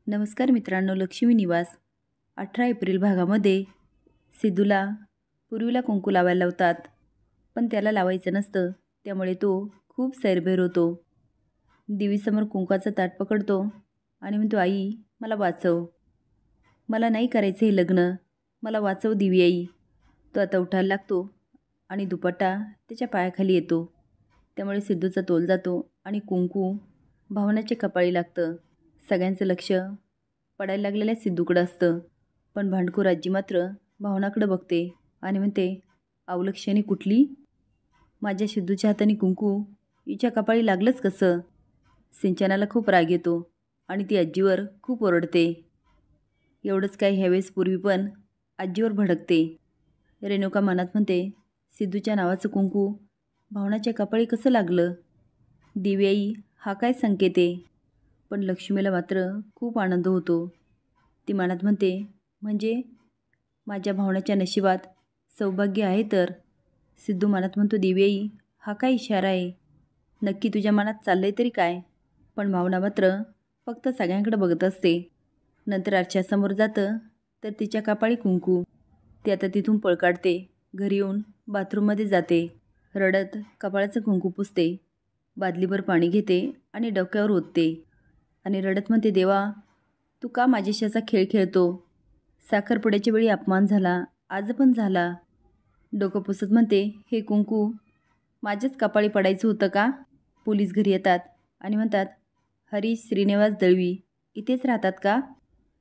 नमस्कार मित्रांनो, लक्ष्मी निवास 18 एप्रिल भागामध्ये सिद्धूला पूर्वीला कुंकू लावायला लावतात, पण त्याला लावायचं नसतं. त्यामुळे तो खूप सैरभैर होतो. देवीसमोर कुंकाचं ताट पकडतो आणि म्हणतो, आई मला वाचव, मला नाही करायचं हे लग्न, मला वाचव देवी आई. तो आता उठायला लागतो आणि दुपट्टा त्याच्या पायाखाली येतो. त्यामुळे सिद्धूचा तोल जातो आणि कुंकू भावनाच्या कपाळी लागतं. सगळ्यांचं लक्ष पडायला लागलेल्या सिद्धूकडं असतं, पण भांडखोर आजी मात्र भावनाकडे बघते आणि म्हणते, अवलक्षणी कुठली? माझ्या सिद्धूच्या हाताने कुंकू हिच्या कपाळी लागलंच कसं? सिंचनाला खूप राग येतो आणि ती आजीवर खूप ओरडते. एवढंच काय, ह्यावेळेस पूर्वी पण आजीवर भडकते. रेणुका मनात म्हणते, सिद्धूच्या नावाचं कुंकू भावनाच्या कपाळी कसं लागलं? देवी आई हा काय संकेत आहे? पण लक्ष्मीला मात्र खूप आनंद होतो. ती मनात म्हणते, म्हणजे माझ्या भावनाच्या नशिबात सौभाग्य आहे तर. सिद्धू मनात म्हणतो, देवी आई हा काय इशारा आहे? नक्की तुझ्या मनात चाललंय तरी काय? पण भावना मात्र फक्त सगळ्यांकडे बघत असते. नंतर आरशासमोर जातं तर तिच्या कपाळी कुंकू. ती आता तिथून पळ काढते. घरी येऊन बाथरूममध्ये जाते. रडत कपाळाचं कुंकू पुसते. बादलीभर पाणी घेते आणि डोक्यावर ओतते आणि रडत म्हणते, देवा तू का माझ्याशी असा खेळ खेळतो? साखरपुड्याच्या वेळी अपमान झाला, आज पण झाला. डोकं पुसत म्हणते, हे कुंकू माझ्याच कपाळी पडायचं होतं का? पोलीस घरी येतात आणि म्हणतात, हरीश श्रीनिवास दळवी इथेच राहतात का?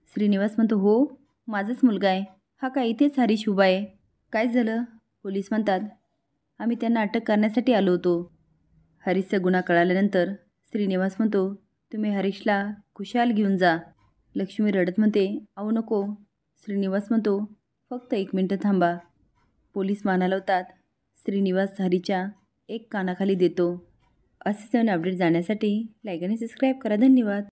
श्रीनिवास म्हणतो, हो माझाच मुलगा आहे. हा काय इथेच हरीश उभा आहे. काय झालं? पोलीस म्हणतात, आम्ही त्यांना अटक करण्यासाठी आलो होतो. हरीशचा गुन्हा कळाल्यानंतर श्रीनिवास म्हणतो, तुम्ही हरीशला खुशाल घेऊन जा. लक्ष्मी रडत म्हणते, अहो नको. श्रीनिवास म्हणतो, फक्त 1 मिनटं थांबा. पोलीस माना लावतात. श्रीनिवास हरीच्या एक कानाखाली देतो. असेच नवीन अपडेट जाण्यासाठी लाईक आणि सबस्क्राईब करा. धन्यवाद.